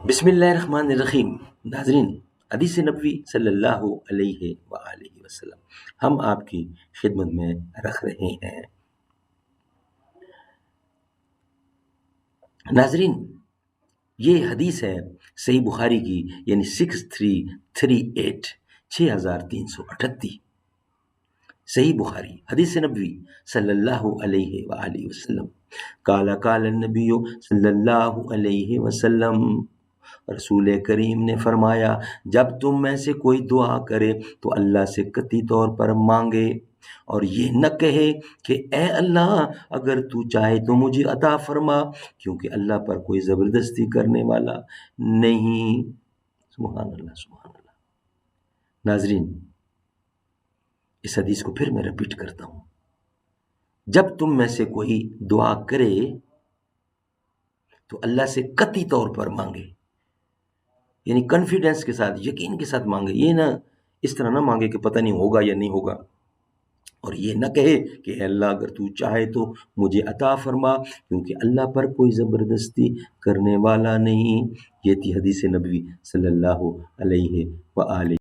بسم اللہ الرحمن الرحیم۔ ناظرین، حدیث نبوی صلی اللہ علیہ وآلہ وسلم ہم آپ کی خدمت میں رکھ رہے ہیں۔ ناظرین، یہ حدیث ہے صحیح بخاری کی، یعنی 6338 6338 صحیح بخاری حدیث نبوی صلی اللہ علیہ وآلہ وسلم۔ قال قال النبی صلی اللہ علیہ وسلم، رسول کریم نے فرمایا، جب تم میں سے کوئی دعا کرے تو اللہ سے قطعی طور پر مانگے اور یہ نہ کہے کہ اے اللہ اگر تو چاہے تو مجھے عطا فرما، کیونکہ اللہ پر کوئی زبردستی کرنے والا نہیں۔ سبحان اللہ، سبحان اللہ۔ ناظرین، اس حدیث کو پھر میں ریپیٹ کرتا ہوں، جب تم میں سے کوئی دعا کرے تو اللہ سے قطعی طور پر مانگے، یعنی کانفیڈنس کے ساتھ، یقین کے ساتھ مانگے، یہ نہ اس طرح نہ مانگے کہ پتہ نہیں ہوگا یا نہیں ہوگا، اور یہ نہ کہے کہ اے اللہ اگر تو چاہے تو مجھے عطا فرما، کیونکہ اللہ پر کوئی زبردستی کرنے والا نہیں۔ یہ تھی حدیث نبوی صلی اللہ علیہ وآلہ